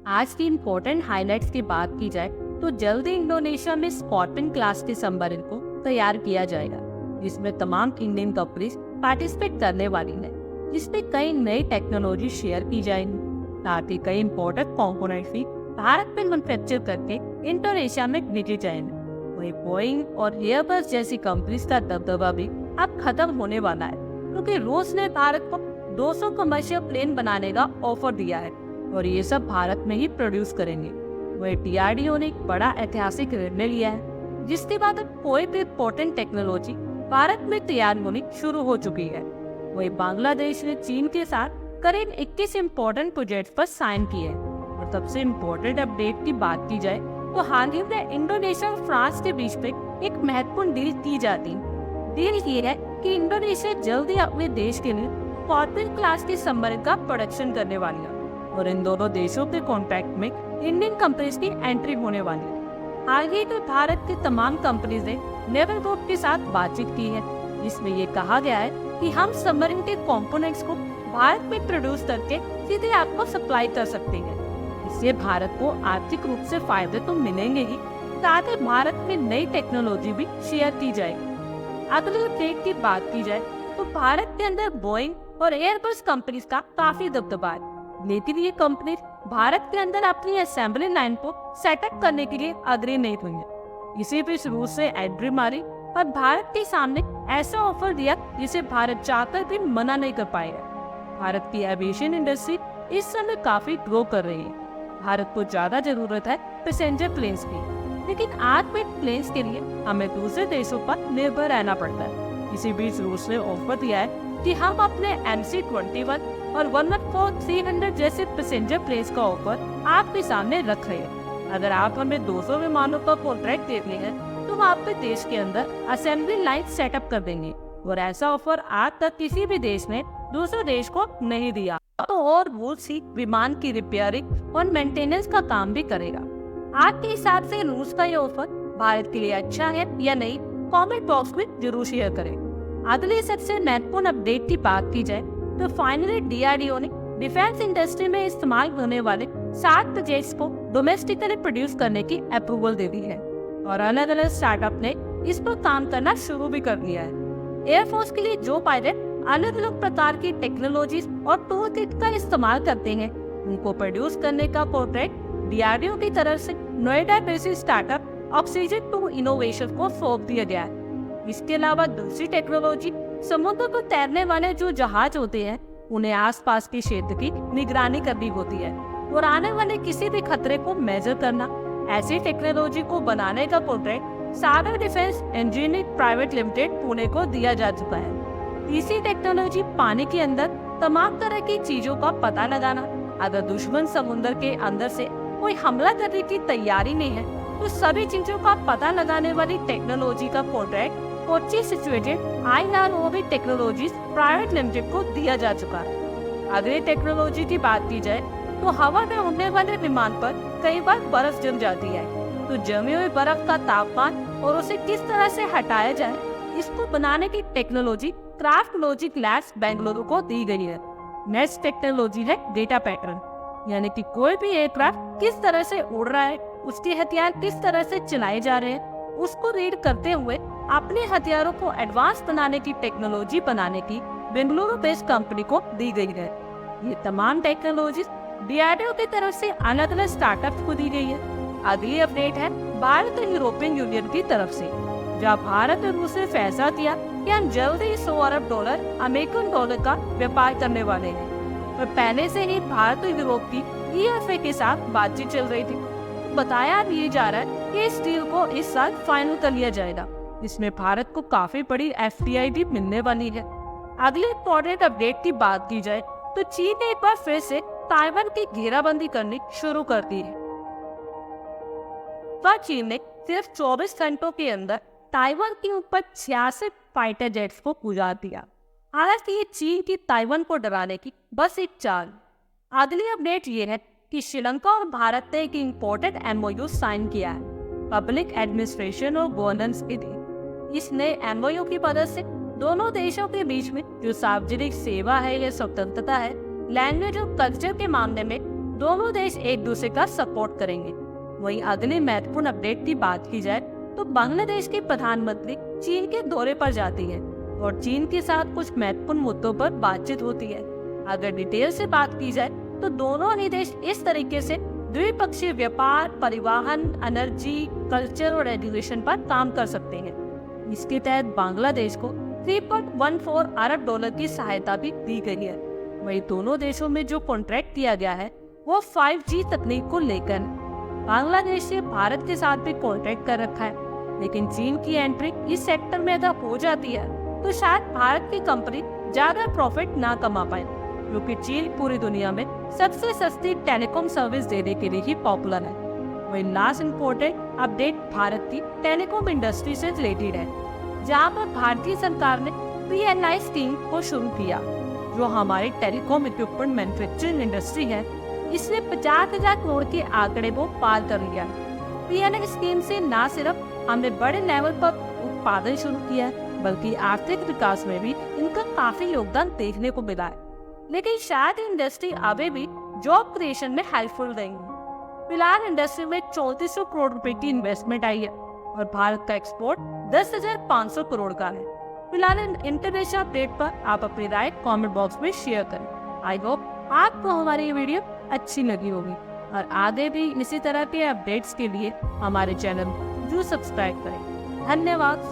आज की important highlights की बात की जाए तो जल्दी इंडोनेशिया में स्कॉर्पिन क्लास के सबमरीन को तैयार किया जाएगा, जिसमें तमाम इंडियन कंपनीज पार्टिसिपेट करने वाली है, जिसमें कई नई टेक्नोलॉजी शेयर की जाएंगी। साथ ही कई इम्पोर्टेंट कंपोनेंट्स भी भारत में मैन्युफैक्चर करके इंडोनेशिया में भेजे जाएंगे। वही बोइंग और एयरबस जैसी कंपनीज का दबदबा भी अब खत्म होने वाला है, क्योंकि रूस ने भारत को 200 कमर्शियल प्लेन बनाने का ऑफर दिया है और ये सब भारत में ही प्रोड्यूस करेंगे। वही DRDO ने एक बड़ा ऐतिहासिक निर्णय लिया है, जिसके बाद अब कोई भी इम्पोर्टेंट टेक्नोलॉजी भारत में तैयार होनी शुरू हो चुकी है। वही बांग्लादेश ने चीन के साथ करीब 21 इम्पोर्टेंट प्रोजेक्ट पर साइन किए हैं। और सबसे इम्पोर्टेंट अपडेट की बात की जाए तो हाल ही में इंडोनेशिया और फ्रांस के बीच में एक महत्वपूर्ण डील की जाती है। डील ये है कि इंडोनेशिया जल्द ही अपने देश के लिए स्कॉर्पिन क्लास के सबमरीन का प्रोडक्शन करने वाली है और इन दोनों देशों के कॉन्ट्रैक्ट में इंडियन कंपनीज की एंट्री होने वाली है। हाल ही में भारत की तमाम कंपनीज ने नेवल ग्रुप के साथ बातचीत की है, जिसमें ये कहा गया है कि हम सबमरीन के कंपोनेंट्स को भारत में प्रोड्यूस करके सीधे आपको सप्लाई कर सकते हैं। इससे भारत को आर्थिक रूप से फायदे तो मिलेंगे ही, साथ ही भारत में नई टेक्नोलॉजी भी शेयर की जाएगी। अगले अपडेट की बात की जाए तो भारत के अंदर बोइंग और एयरबस कंपनीज का काफी दबदबा है, लेकिन ये कंपनी भारत के अंदर अपनी असेंबली लाइन को सेटअप करने के लिए अग्री नहीं हुई है। इसी बीच रूस से एंट्री मारी और भारत के सामने ऐसा ऑफर दिया जिसे भारत चाहकर भी मना नहीं कर पाएगा। भारत की एविएशन इंडस्ट्री इस समय काफी ग्रो कर रही है। भारत को ज्यादा जरूरत है पैसेंजर प्लेन्स की, लेकिन आर्मड प्लेन्स के लिए हमें दूसरे देशों पर निर्भर रहना पड़ता है। इसी बीच रूस ने ऑफर दिया है कि हम अपने MC-21 और 114-300 जैसे पैसेंजर प्लेन्स का ऑफर आपके सामने रख रहे हैं। अगर आप हमें 200 विमानों का कॉन्ट्रैक्ट देते हैं तो हम आपके देश के अंदर असेंबली लाइन सेटअप कर देंगे, और ऐसा ऑफर आज तक किसी भी देश ने दूसरे देश को नहीं दिया। तो और रूस ही विमान की रिपेयरिंग और मेंटेनेंस का काम भी करेगा। आपके हिसाब से रूस का ये ऑफर भारत के लिए अच्छा है या नहीं, कमेंट बॉक्स में जरूर शेयर करें। अगले सबसे महत्वपूर्ण अपडेट की बात की जाए तो फाइनली DRDO ने डिफेंस इंडस्ट्री में इस्तेमाल होने वाले 7 प्रोजेक्ट्स को डोमेस्टिकली प्रोड्यूस करने की अप्रूवल दे दी है और अलग अलग स्टार्टअप ने इस पर काम करना शुरू भी कर दिया है। एयरफोर्स के लिए जो पायलट अलग अलग प्रकार की टेक्नोलॉजीज और टूल किट का इस्तेमाल करते हैं, उनको प्रोड्यूस करने का कॉन्ट्रैक्ट DRDO की तरफ से Noida based startup oxygen 2 innovation को सौंप दिया गया है। इसके अलावा दूसरी टेक्नोलॉजी समुद्र पर तैरने वाले जो जहाज होते हैं, उन्हें आसपास के क्षेत्र की निगरानी करनी होती है और आने वाले किसी भी खतरे को मेजर करना। ऐसी टेक्नोलॉजी को बनाने का contract Sagar defence engineering private limited Pune को दिया जा चुका है। तीसरी टेक्नोलॉजी पानी के अंदर तमाम तरह की चीजों का पता लगाना। अगर दुश्मन समुद्र के अंदर से कोई हमला करने की तैयारी में है तो सभी चीजों का पता लगाने वाली टेक्नोलॉजी का contract Kochi situated IROV technologies private limited को दिया जा चुका है। अगली टेक्नोलॉजी की बात की जाए तो हवा में उड़ने वाले विमान पर कई बार बर्फ जम जाती है, तो जमी हुई बर्फ का तापमान और उसे किस तरह से हटाया जाए, इसको बनाने की technology craft logic labs Bengaluru को दी गई है। नेक्स्ट टेक्नोलॉजी है डेटा पैटर्न, यानी कि कोई भी एयरक्राफ्ट किस तरह से उड़ रहा है, उसके हथियार किस तरह से चलाए जा रहे हैं, उसको रीड करते हुए अपने हथियारों को एडवांस बनाने की टेक्नोलॉजी बनाने की बेंगलुरु बेस्ड कंपनी को दी गई है। ये तमाम टेक्नोलॉजी DRDO की तरफ से अलग अलग स्टार्टअप्स को दी गई है। अगली अपडेट है भारत और यूरोपियन यूनियन की तरफ से, जहाँ भारत और रूस ने फैसला किया कि हम जल्द ही $100 अरब अमेरिकन डॉलर का व्यापार करने वाले हैं। और पहले से ही भारत और यूरोप की EFA के साथ बातचीत चल रही थी। बताया ये जा रहा है कि इस डील को इस साल फाइनल कर लिया जाएगा। इसमें भारत को काफी बड़ी FDI भी मिलने वाली है। अगले इम्पोर्टेंट अपडेट की बात की जाए तो चीन ने एक बार फिर से ताइवान की घेराबंदी करनी शुरू कर दी है। चीन ने सिर्फ 24 घंटों के अंदर ताइवान के ऊपर 66 फाइटर जेट्स को उजाड़ दिया। हालांकि ये चीन की ताइवान को डराने की बस एक चाल। अगली अपडेट ये है कि श्रीलंका और भारत ने एक इम्पोर्टेंट MOU साइन किया है, पब्लिक एडमिनिस्ट्रेशन और गवर्नेंस के लिए। इस नए MOU की मदद से दोनों देशों के बीच में जो सार्वजनिक सेवा है या स्वतंत्रता है, लैंग्वेज और कल्चर के मामले में दोनों देश एक दूसरे का सपोर्ट करेंगे। वहीं अगले महत्वपूर्ण अपडेट की बात की जाए तो बांग्लादेश के प्रधानमंत्री चीन के दौरे पर जाती है और चीन के साथ कुछ महत्वपूर्ण मुद्दों पर बातचीत होती है। अगर डिटेल से बात की जाए तो दोनों ही देश इस तरीके से द्विपक्षीय व्यापार, परिवहन, एनर्जी, कल्चर और एजुकेशन पर काम कर सकते हैं। इसके तहत बांग्लादेश को 3.14 अरब डॉलर की सहायता भी दी गई है। वहीं दोनों देशों में जो कॉन्ट्रैक्ट किया गया है वो 5G तकनीक को लेकर है। बांग्लादेश ने भारत के साथ भी कॉन्ट्रैक्ट कर रखा है, लेकिन चीन की एंट्री इस सेक्टर में अगर हो जाती है तो शायद भारत की कंपनी ज्यादा प्रॉफिट ना कमा पाए, क्योंकि चीन पूरी दुनिया में सबसे सस्ती टेलीकॉम सर्विस देने के लिए ही पॉपुलर है। वही लास्ट इम्पोर्टेंट अपडेट भारत की टेलीकॉम इंडस्ट्री से रिलेटेड है, जहां पर भारतीय सरकार ने PLI स्कीम को शुरू किया, जो हमारी टेलीकॉम इक्विपमेंट मैन्युफैक्चरिंग इंडस्ट्री है, इसने 50,000 करोड़ के आंकड़े को पार कर लिया। PLI स्कीम से न सिर्फ हमने बड़े लेवल पर उत्पादन शुरू किया है, बल्कि आर्थिक विकास में भी इनका काफी योगदान देखने को मिला है। लेकिन शायद इंडस्ट्री अभी भी जॉब क्रिएशन में हेल्पफुल रहेंगी। फिलहाल इंडस्ट्री में 3400 करोड़ रुपए की इन्वेस्टमेंट आई है और भारत का एक्सपोर्ट 10,500 करोड़ का है। फिलहाल इंटरनेशनल अपडेट पर आप अपनी राय कमेंट बॉक्स में शेयर करें। आई होप आपको हमारी ये वीडियो अच्छी लगी होगी और आगे भी इसी तरह के अपडेट्स के लिए हमारे चैनल को जरूर सब्सक्राइब करें। धन्यवाद।